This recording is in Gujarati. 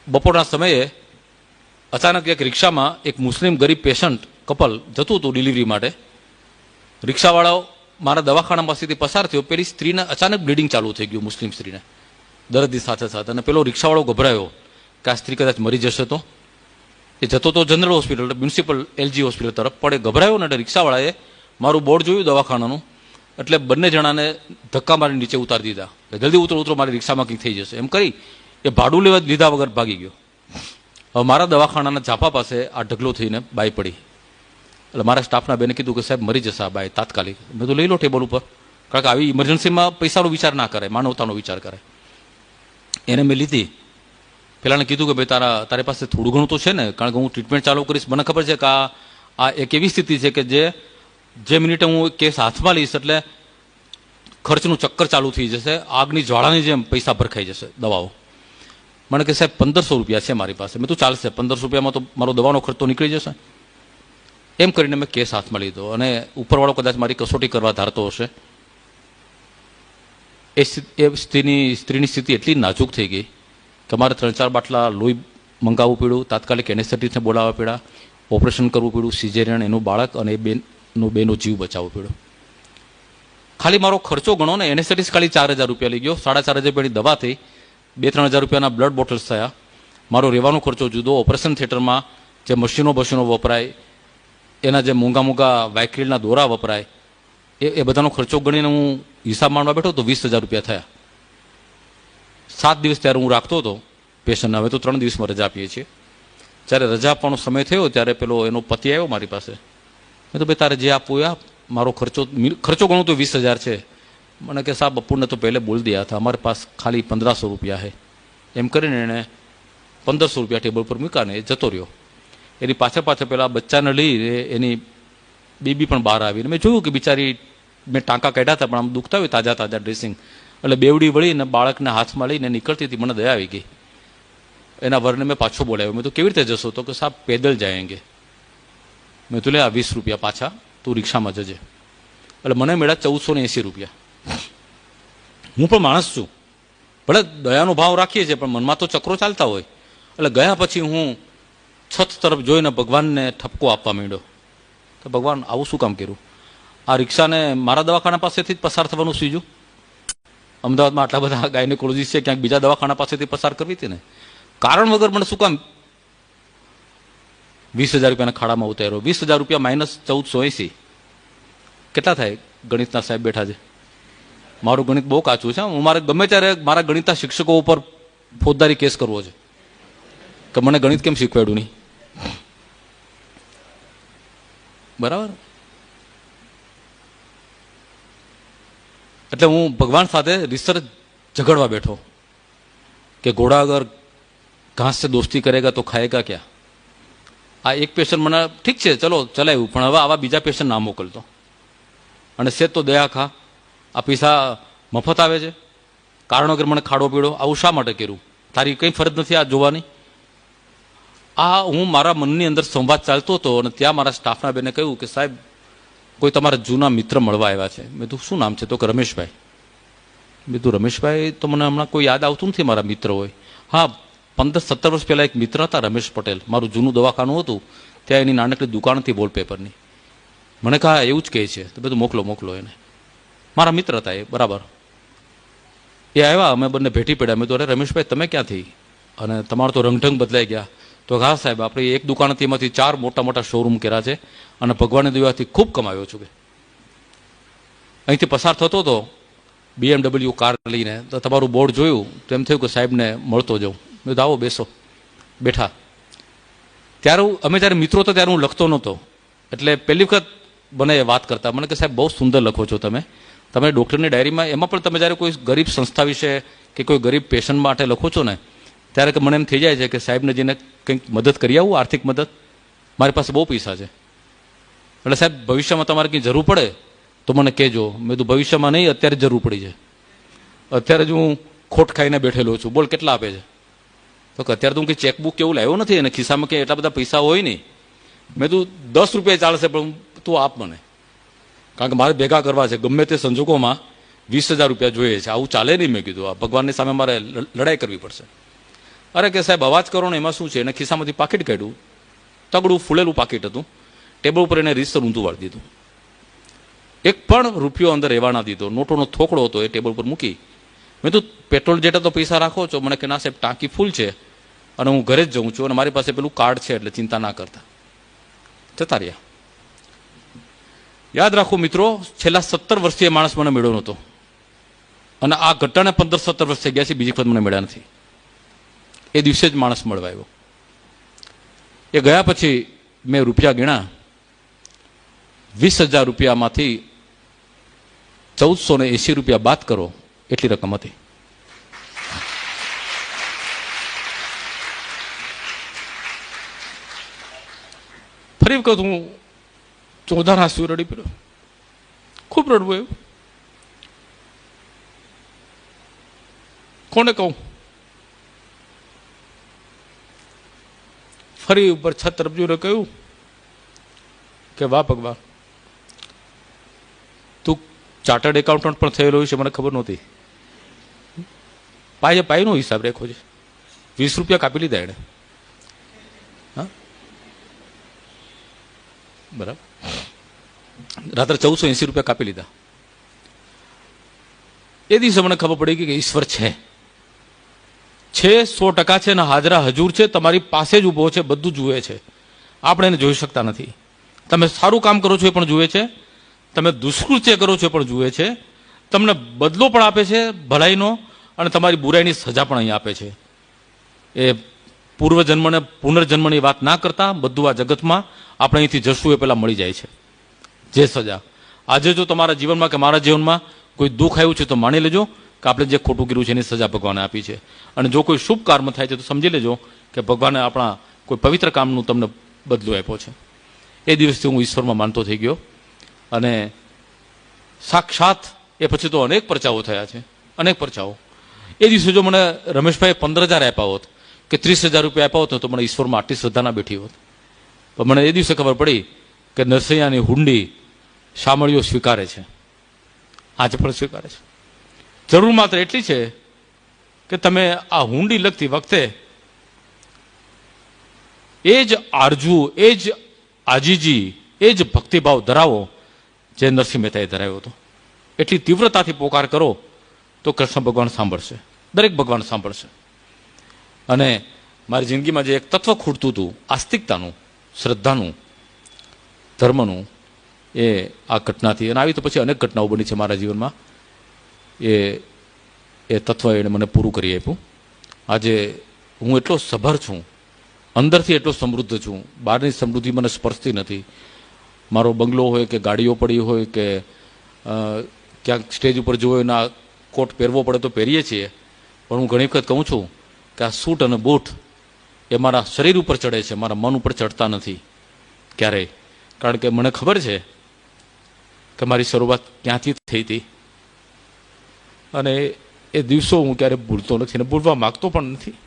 બપોરના સમયે અચાનક એક રિક્ષામાં એક મુસ્લિમ ગરીબ પેશન્ટ કપલ જતું હતું ડિલિવરી માટે. રિક્ષાવાળાઓ મારા દવાખાના પાસેથી પસાર થયો. પેલી સ્ત્રીને અચાનક બ્લીડિંગ ચાલુ થઈ ગયું, મુસ્લિમ સ્ત્રીને દર્દની સાથે સાથે. અને પેલો રિક્ષાવાળો ગભરાયો કે આ સ્ત્રી કદાચ મરી જશે તો. એ જતો તો general hospital, municipal LG hospital તરફ, પણ એ ગભરાયો ને એટલે રિક્ષાવાળાએ મારું બોર્ડ જોયું દવાખાનાનું, એટલે બંને જણાને ધક્કા મારી નીચે ઉતારી દીધા. જલ્દી ઉતરો, મારી રિક્ષામાં કંઈક થઈ જશે એમ કરી એ ભાડું લેવા લીધા વગર ભાગી ગયો. હવે મારા દવાખાનાના ઝાપા પાસે આ ઢગલો થઈને બાઈ પડી. એટલે મારા સ્ટાફના બેને કીધું કે સાહેબ મરી જશે આ બાઈ તાત્કાલિક. મેં તો લઈ લો ટેબલ ઉપર, કારણ કે આવી ઇમરજન્સીમાં પૈસાનો વિચાર ના કરે, માનવતાનો વિચાર કરે. એને મેં લીધી. પેલાને કીધું કે ભાઈ તારી પાસે થોડું ઘણું તો છે ને, કારણ કે હું ટ્રીટમેન્ટ ચાલુ કરીશ. મને ખબર છે કે આ એક એવી સ્થિતિ છે કે જે મિનિટે હું કેસ હાથમાં લઈશ એટલે ખર્ચનું ચક્કર ચાલુ થઈ જશે, આગની જ્વાળાની જેમ પૈસા ભરખાઈ જશે દવાઓ. મને કે સાહેબ 1500 રૂપિયા છે મારી પાસે. મેં તો ચાલશે, 1500 રૂપિયામાં તો મારો દવાનો ખર્ચ તો નીકળી જશે. એમ કરીને મેં કેસ હાથમાં લીધો. અને ઉપરવાળો કદાચ મારી કસોટી કરવા ધારતો હશે. એ સ્ત્રીની સ્થિતિ એટલી નાજુક થઈ ગઈ કે મારે 3-4 બાટલા લોહી મંગાવવું પડ્યું, તાત્કાલિક એનેસ્થેટિસ્ટને બોલાવવા પડ્યા, ઓપરેશન કરવું પડ્યું, સિઝેરિયન, એનું બાળક અને બેનો જીવ બચાવવો પડ્યો. ખાલી મારો ખર્ચો ગણો ને, એનેસ્થેટિસ્ટ ખાલી 4000 રૂપિયા લઈ ગયો. 4500 રૂપિયાની દવા થઈ, 2-3000 રૂપિયાના બ્લડ બોટલ્સ થયા. મારો રહેવાનો ખર્ચો જુદો, ઓપરેશન થિયેટરમાં જે મશીનો વપરાય, એના જે મોંઘા વાયક્રિલના દોરા વપરાય, એ બધાનો ખર્ચો ગણીને હું હિસાબ માંડવા બેઠો તો 20000 રૂપિયા થયા. 7 દિવસ ત્યારે હું રાખતો હતો પેશન્ટને. હવે તો 3 દિવસમાં રજા આપીએ છીએ. જ્યારે રજા આપવાનો સમય થયો ત્યારે પેલો એનો પતિ આવ્યો મારી પાસે. મેં તો ભાઈ તારે જે આપવું એ આપ, મારો ખર્ચો ગણું તો 20000 છે. મને કે સાહેબ બપોરને તો પહેલે બોલ દિયા હતા, અમારે પાસ ખાલી 1500 રૂપિયા હે. એમ કરીને એણે 1500 રૂપિયા ટેબલ પર મૂક્યા ને એ જતો રહ્યો. એની પાછળ પેલા બચ્ચાને લઈ એની બેબી પણ બહાર આવીને મેં જોયું કે બિચારી, મેં ટાંકા કાઢ્યા હતા પણ આમ દુખતા હોય તાજા ડ્રેસિંગ, એટલે બેવડી વળીને બાળકને હાથમાં લઈને નીકળતી હતી. મને દયા આવી ગઈ. એના વરને મેં પાછો બોલાવ્યો. મેં તો કેવી રીતે જશો? તો કે સાહેબ પેદલ જાયેંગે. મેં તો લે આ 20 રૂપિયા પાછા, તું રિક્ષામાં જજે. એટલે મને મળ્યા 1480 રૂપિયા. હું પણ માણસ છું, ભલે દયાનો ભાવ રાખીએ છીએ પણ મનમાં તો ચક્રો ચાલતા હોય. એટલે ગયા પછી હું છત તરફ જોઈને ભગવાનને ઠપકો આપવા માંડ્યો તો ભગવાન આવું શું કામ કર્યું? આ રિક્ષાને મારા દવાખાના પાસેથી જ પસાર થવાનું સૂઝ્યું? અમદાવાદમાં આટલા બધા ગાયનેકોલોજીસ્ટ છે, ક્યાંક બીજા દવાખાના પાસેથી પસાર કરવી હતી ને. કારણ વગર મને શું કામ 20000 રૂપિયાના ખાડામાં ઉતાર્યો? 20000 રૂપિયા માઇનસ 1480 કેટલા થાય? ગણિતના સાહેબ બેઠા છે. મારું ગણિત બહુ કાચું છે. હું મારે ગમે ત્યારે મારા ગણિતના શિક્ષકો ઉપર ફોજદારી કેસ કરવો છે કે મને ગણિત કેમ શીખવાડ્યું નહીં. બરાબર? એટલે હું ભગવાન સાથે રિસર્ચ ઝઘડવા બેઠો કે ઘોડા અગર ઘાસ સે દોસ્તી કરેગા તો ખાએગા ક્યાં. આ એક પેશન્ટ મને ઠીક છે ચલો ચલાવ્યું, પણ હવે આવા બીજા પેશન્ટ ના મોકલતો. અને સેજ તો દયા ખા, આ પૈસા મફત આવે છે, કારણ વગર મને ખાડો પીડો, આવું શા માટે કર્યું? તારી કંઈ ફરજ નથી આ જોવાની. આ હું મારા મનની અંદર સંવાદ ચાલતો હતો અને ત્યાં મારા સ્ટાફના બેને કહ્યું કે સાહેબ કોઈ તમારા જૂના મિત્ર મળવા આવ્યા છે. મેં તું શું નામ છે? તો કે રમેશભાઈ. મેં તું રમેશભાઈ તો મને હમણાં કોઈ યાદ આવતું નથી મારા મિત્ર હોય. હા, 15-17 વર્ષ પહેલાં એક મિત્ર હતા રમેશ પટેલ, મારું જૂનું દવાખાનું હતું ત્યાં એની નાનકડી દુકાન હતી વોલપેપરની. મને કહા એવું જ કહે છે. તો બધું મોકલો એને. મારા મિત્ર હતા એ, બરાબર. એ આવ્યા, અમે બંને ભેટી પડ્યા. મેં તો અરે રમેશભાઈ તમે ક્યાંથી? અને તમારો તો રંગઢંગ બદલાઈ ગયા. તો હા સાહેબ આપણે એક દુકાન હતી એમાંથી 4 મોટા શોરૂમ કર્યા છે અને ભગવાનની દયાથી ખૂબ કમાયો છું. અહીંથી પસાર થતો હતો BMW કાર લઈને, તો તમારું બોર્ડ જોયું તો એમ થયું કે સાહેબને મળતો જાઉં. મેં તો આવો બેસો. બેઠા. ત્યારે અમે જ્યારે મિત્રો હતો ત્યારે હું લખતો નહોતો, એટલે પહેલી વખત મને એ વાત કરતા. મને કે સાહેબ બહુ સુંદર લખો છો તમે ડૉક્ટરની ડાયરીમાં, એમાં પણ તમે જ્યારે કોઈ ગરીબ સંસ્થા વિશે કે કોઈ ગરીબ પેશન્ટ માટે લખો છો ને ત્યારે કે મને એમ થઈ જાય છે કે સાહેબને જઈને કંઈક મદદ કરી આવું, આર્થિક મદદ. મારી પાસે બહુ પૈસા છે, એટલે સાહેબ ભવિષ્યમાં તમારે કંઈ જરૂર પડે તો મને કહેજો. મેં તો ભવિષ્યમાં નહીં, અત્યારે જરૂર પડી છે. અત્યારે જ હું ખોટ ખાઈને બેઠેલો છું. બોલ કેટલા આપે છે? તો કે અત્યારે તો હું કંઈ ચેકબુક કેવું લાવ્યો નથી અને ખિસ્સામાં કંઈ એટલા બધા પૈસા હોય નહીં. મેં તું 10 રૂપિયા ચાલશે પણ તું આપ મને, કારણ કે મારે ભેગા કરવા છે. ગમે તે સંજોગોમાં 20000 રૂપિયા જોઈએ છે. આવું ચાલે નહીં. મેં કીધું આ ભગવાનની સામે મારે લડાઈ કરવી પડશે. અરે કે સાહેબ અવાજ કરો ને એમાં શું છે? એને ખિસ્સામાંથી પાકીટ કાઢ્યું, તગડું ફૂલેલું પાકીટ હતું, ટેબલ ઉપર એને રીતસર ઊંધું વાળી દીધું. એક પણ રૂપિયો અંદર રહેવા ના દીધો. નોટોનો થોકડો હતો એ ટેબલ પર મૂકી. મેં તો પેટ્રોલ જેટલા તો પૈસા રાખો છો? મને કે ના સાહેબ ટાંકી ફૂલ છે અને હું ઘરે જ જઉં છું અને મારી પાસે પેલું કાર્ડ છે એટલે ચિંતા ના કરતા. જતા રહ્યા. યાદ રાખો મિત્રો, છેલ્લા 17 વર્ષથી એ માણસ મને મળ્યો નહોતો અને આ ઘટનાને 15-17 વર્ષ થઈ ગયા છે, બીજી વખત મને મળ્યા નથી. એ દિવસે જ માણસ મળવા આવ્યો. એ ગયા પછી મેં રૂપિયા ગણ્યા. 20,000 રૂપિયામાંથી 1480 રૂપિયા બાદ કરો એટલી રકમ હતી. ફરી વખત હું ચોધાના આંસુ રડી પડ્યો, ખૂબ રડવું એવું. કોને કહું? ફરી ઉપર છત તરફ જોઈને કહ્યું કે વાહ ભગવાન, તું ચાર્ટર્ડ એકાઉન્ટન્ટ પણ થયેલો છે, મને ખબર નહોતી. પાયનો હિસાબ રાખ્યો છે. 20 રૂપિયા કાપી લીધા એને. હા બરાબર. રાત્રે 1480 રૂપિયા કાપી લીધા. એ દિવસે મને ખબર પડી કે ઈશ્વર છે 100% છે ને હાજરા હજુર છે, તમારી પાસે જ ઊભો છે, બધું જુએ છે. આપણે એને જોઈ શકતા નથી. તમે સારું કામ કરો છો એ પણ જુએ છે, તમે દુષ્કૃત્ય કરો છો એ પણ જુએ છે, તમને બદલો પણ આપે છે ભલાઈનો અને તમારી બુરાઈની સજા પણ અહીં આપે છે. એ પૂર્વજન્મને પુનર્જન્મની વાત ના કરતા બધું આ જગતમાં આપણે અહીંથી જશું એ પહેલાં મળી જાય છે જે સજા. આજે જો તમારા જીવનમાં કે મારા જીવનમાં કોઈ દુઃખ આવ્યું છે તો માની લેજો કે આપણે જે ખોટું કર્યું છે એની સજા ભગવાને આપી છે. અને જો કોઈ શુભ કર્મ થાય છે તો સમજી લેજો કે ભગવાને આપણા કોઈ પવિત્ર કામનું તમને બદલો આપ્યો છે. એ દિવસથી હું ઈશ્વરમાં માનતો થઈ ગયો અને સાક્ષાત એ પછી તો અનેક પરચાઓ થયા છે, અનેક પરચાઓ. એ દિવસે જો મને રમેશભાઈએ 15,000 આપ્યા હોત કે 30,000 રૂપિયા આપ્યા હોત તો મને ઈશ્વરમાં આટલી શ્રદ્ધા ના બેઠી હોત. પણ મને એ દિવસે ખબર પડી કે નરસૈયાની હુંડી શામળીઓ સ્વીકારે છે, આજે પણ સ્વીકારે છે. જરૂર માત્ર એટલી છે કે તમે આ હુંડી લખતી વખતે એ જ આરજુ, એ જ આજીજી, એ જ ભક્તિભાવ ધરાવો જે નરસિંહ મહેતાએ ધરાવ્યો હતો. એટલી તીવ્રતાથી પોકાર કરો તો કૃષ્ણ ભગવાન સાંભળશે, દરેક ભગવાન સાંભળશે. અને મારી જિંદગીમાં જે એક તત્વ ખૂટતું હતું, આસ્તિકતાનું, શ્રદ્ધાનું, ધર્મનું, એ આ ઘટનાથી, અને આવી તો પછી અનેક ઘટનાઓ બની છે મારા જીવનમાં, એ તત્વ એણે મને પૂરું કરી આપ્યું. આજે હું એટલો સભર છું, અંદરથી એટલો સમૃદ્ધ છું, બહારની સમૃદ્ધિ મને સ્પર્શતી નથી. મારો બંગલો હોય કે ગાડીઓ પડી હોય કે ક્યાંક સ્ટેજ ઉપર જોયો એના કોટ પહેરવો પડે તો પહેરીએ છીએ, પણ હું ઘણી વખત કહું છું કે આ સૂટ અને બૂટ એ મારા શરીર ઉપર ચડે છે, મારા મન ઉપર ચડતા નથી ક્યારેય. કારણ કે મને ખબર છે કે મારી શરૂઆત ક્યાંથી થઈ હતી અને એ દિવસો હું ક્યારેય ભૂલતો નથી અને ભૂલવા માગતો પણ નથી.